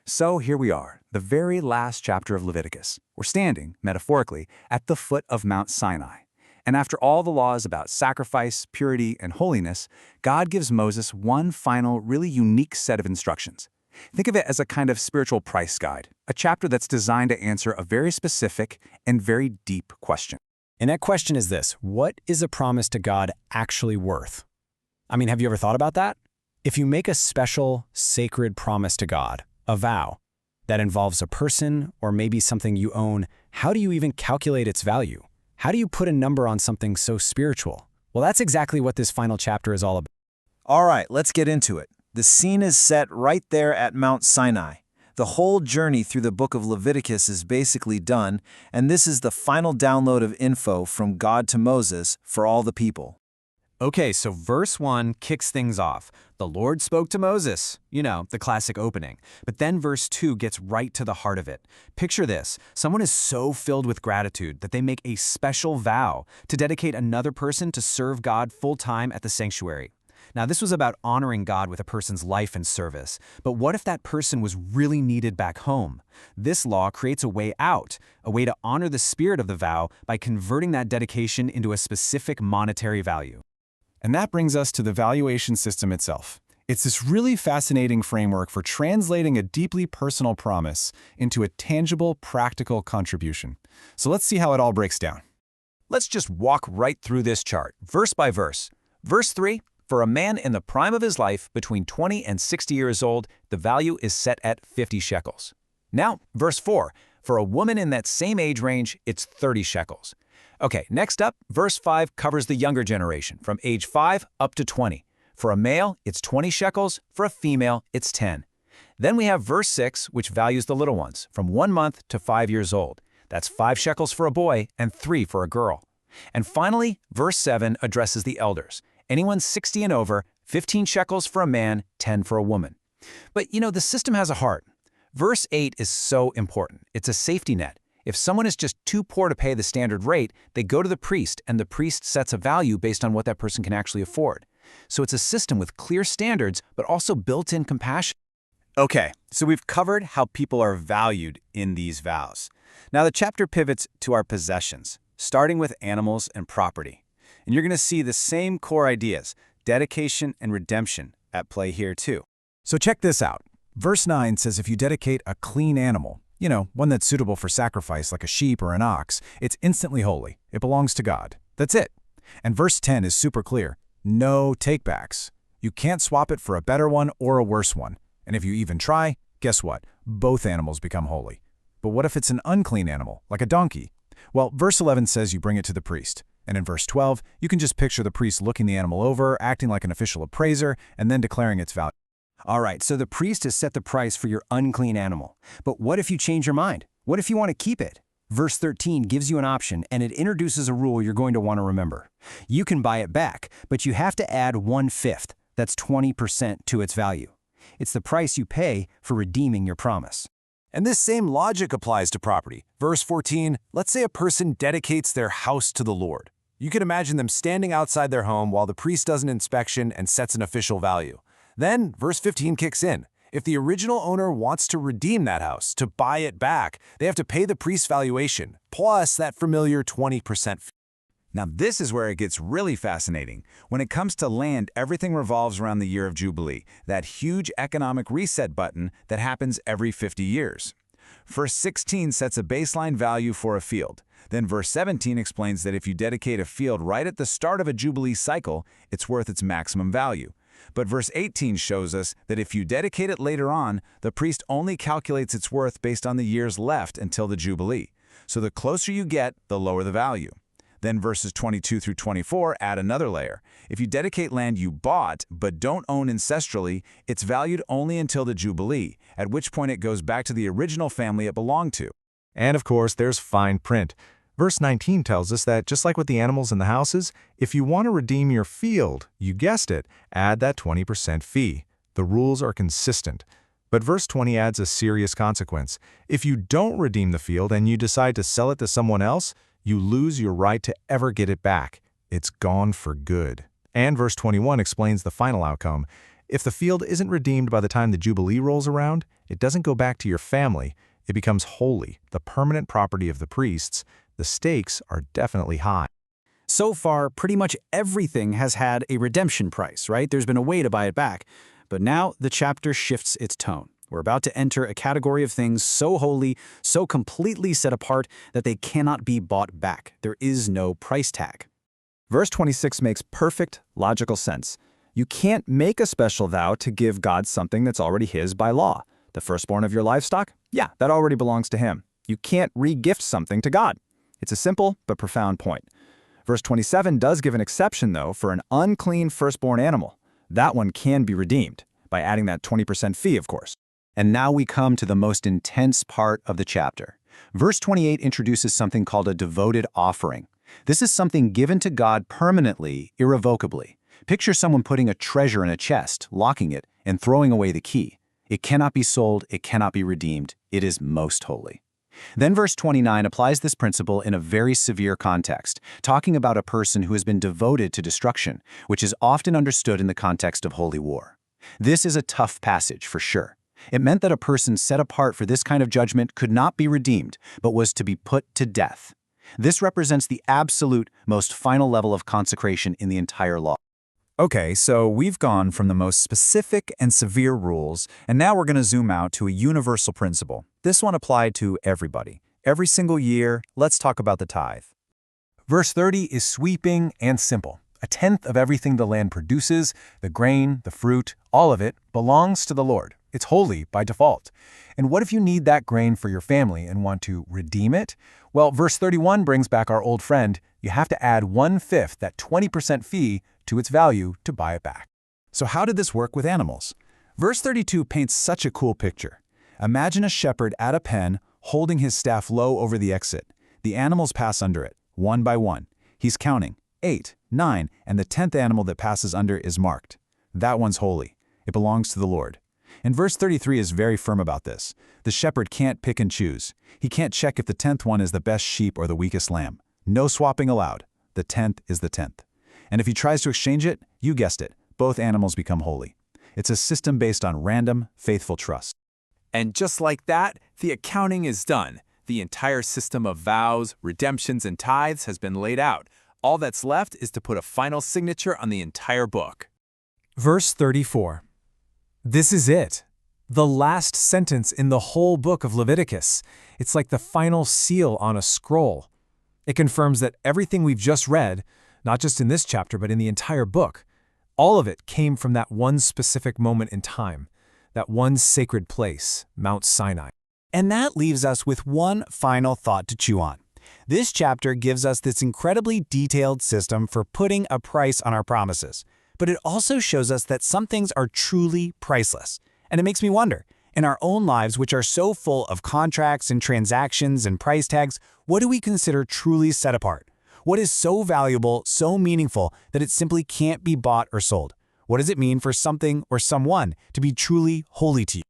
So here we are, the very last chapter of Leviticus. We're standing, metaphorically, at the foot of Mount Sinai. And after all the laws about sacrifice, purity, and holiness, God gives Moses one final, really unique set of instructions. Think of it as a kind of spiritual price guide, a chapter that's designed to answer a very specific and very deep question. And that question is this: what is a promise to God actually worth? I mean, have you ever thought about that? If you make a special, sacred promise to God, a vow, that involves a person or maybe something you own, how do you even calculate its value? How do you put a number on something so spiritual? Well, that's exactly what this final chapter is all about. All right, let's get into it. The scene is set right there at Mount Sinai. The whole journey through the book of Leviticus is basically done, and this is the final download of info from God to Moses for all the people. Okay, so verse 1 kicks things off. The Lord spoke to Moses. You know, the classic opening. But then verse 2 gets right to the heart of it. Picture this. Someone is so filled with gratitude that they make a special vow to dedicate another person to serve God full-time at the sanctuary. Now, this was about honoring God with a person's life and service. But what if that person was really needed back home? This law creates a way out, a way to honor the spirit of the vow by converting that dedication into a specific monetary value. And that brings us to the valuation system itself. It's this really fascinating framework for translating a deeply personal promise into a tangible, practical contribution. So let's see how it all breaks down. Let's just walk right through this chart, verse by verse. Verse 3, for a man in the prime of his life, between 20 and 60 years old, the value is set at 50 shekels. Now, verse 4, for a woman in that same age range, it's 30 shekels. Okay, next up, verse 5 covers the younger generation, from age 5 up to 20. For a male, it's 20 shekels. For a female, it's 10. Then we have verse 6, which values the little ones, from 1 month to 5 years old. That's 5 shekels for a boy and 3 for a girl. And finally, verse 7 addresses the elders. Anyone 60 and over, 15 shekels for a man, 10 for a woman. But you know, the system has a heart. Verse 8 is so important. It's a safety net. If someone is just too poor to pay the standard rate, they go to the priest, and the priest sets a value based on what that person can actually afford. So it's a system with clear standards, but also built-in compassion. Okay, so we've covered how people are valued in these vows. Now the chapter pivots to our possessions, starting with animals and property. And you're going to see the same core ideas, dedication and redemption, at play here too. So check this out. Verse 9 says if you dedicate a clean animal, you know, one that's suitable for sacrifice like a sheep or an ox, it's instantly holy. It belongs to God. That's it. And verse 10 is super clear. No takebacks. You can't swap it for a better one or a worse one. And if you even try, guess what? Both animals become holy. But what if it's an unclean animal, like a donkey? Well, verse 11 says you bring it to the priest. And in verse 12, you can just picture the priest looking the animal over, acting like an official appraiser, and then declaring its value. All right, so the priest has set the price for your unclean animal. But what if you change your mind? What if you want to keep it? Verse 13 gives you an option, and it introduces a rule you're going to want to remember. You can buy it back, but you have to add 1/5, that's 20% to its value. It's the price you pay for redeeming your promise. And this same logic applies to property. Verse 14, let's say a person dedicates their house to the Lord. You can imagine them standing outside their home while the priest does an inspection and sets an official value. Then, verse 15 kicks in. If the original owner wants to redeem that house, to buy it back, they have to pay the priest's valuation, plus that familiar 20% fee. Now this is where it gets really fascinating. When it comes to land, everything revolves around the year of Jubilee, that huge economic reset button that happens every 50 years. Verse 16 sets a baseline value for a field. Then verse 17 explains that if you dedicate a field right at the start of a Jubilee cycle, it's worth its maximum value. But verse 18 shows us that if you dedicate it later on, the priest only calculates its worth based on the years left until the Jubilee. So the closer you get, the lower the value. Then verses 22 through 24 add another layer. If you dedicate land you bought but don't own ancestrally, it's valued only until the Jubilee, at which point it goes back to the original family it belonged to. And of course, there's fine print. Verse 19 tells us that just like with the animals in the houses, if you want to redeem your field, you guessed it, add that 20% fee. The rules are consistent. But verse 20 adds a serious consequence. If you don't redeem the field and you decide to sell it to someone else, you lose your right to ever get it back. It's gone for good. And verse 21 explains the final outcome. If the field isn't redeemed by the time the Jubilee rolls around, it doesn't go back to your family. It becomes holy, the permanent property of the priests. The stakes are definitely high. So far, pretty much everything has had a redemption price, right? There's been a way to buy it back. But now the chapter shifts its tone. We're about to enter a category of things so holy, so completely set apart that they cannot be bought back. There is no price tag. Verse 26 makes perfect logical sense. You can't make a special vow to give God something that's already his by law. The firstborn of your livestock? Yeah, that already belongs to him. You can't re-gift something to God. It's a simple but profound point. Verse 27 does give an exception, though, for an unclean firstborn animal. That one can be redeemed, by adding that 20% fee, of course. And now we come to the most intense part of the chapter. Verse 28 introduces something called a devoted offering. This is something given to God permanently, irrevocably. Picture someone putting a treasure in a chest, locking it, and throwing away the key. It cannot be sold, it cannot be redeemed. It is most holy. Then verse 29 applies this principle in a very severe context, talking about a person who has been devoted to destruction, which is often understood in the context of holy war. This is a tough passage, for sure. It meant that a person set apart for this kind of judgment could not be redeemed, but was to be put to death. This represents the absolute, most final level of consecration in the entire law. Okay, so we've gone from the most specific and severe rules, and now we're going to zoom out to a universal principle. This one applied to everybody. Every single year, let's talk about the tithe. Verse 30 is sweeping and simple. A tenth of everything the land produces, the grain, the fruit, all of it, belongs to the Lord. It's holy by default. And what if you need that grain for your family and want to redeem it? Well, verse 31 brings back our old friend. You have to add 1/5, that 20% fee, to its value to buy it back. So how did this work with animals? Verse 32 paints such a cool picture. Imagine a shepherd at a pen holding his staff low over the exit. The animals pass under it, one by one. He's counting, 8, 9, and the 10th animal that passes under is marked. That one's holy. It belongs to the Lord. And verse 33 is very firm about this. The shepherd can't pick and choose. He can't check if the 10th one is the best sheep or the weakest lamb. No swapping allowed. The 10th is the 10th. And if he tries to exchange it, you guessed it, both animals become holy. It's a system based on random, faithful trust. And just like that, the accounting is done. The entire system of vows, redemptions, and tithes has been laid out. All that's left is to put a final signature on the entire book. Verse 34. This is it. The last sentence in the whole book of Leviticus. It's like the final seal on a scroll. It confirms that everything we've just read, not just in this chapter, but in the entire book, all of it came from that one specific moment in time, that one sacred place, Mount Sinai. And that leaves us with one final thought to chew on. This chapter gives us this incredibly detailed system for putting a price on our promises. But it also shows us that some things are truly priceless. And it makes me wonder, in our own lives, which are so full of contracts and transactions and price tags, what do we consider truly set apart? What is so valuable, so meaningful, that it simply can't be bought or sold? What does it mean for something or someone to be truly holy to you?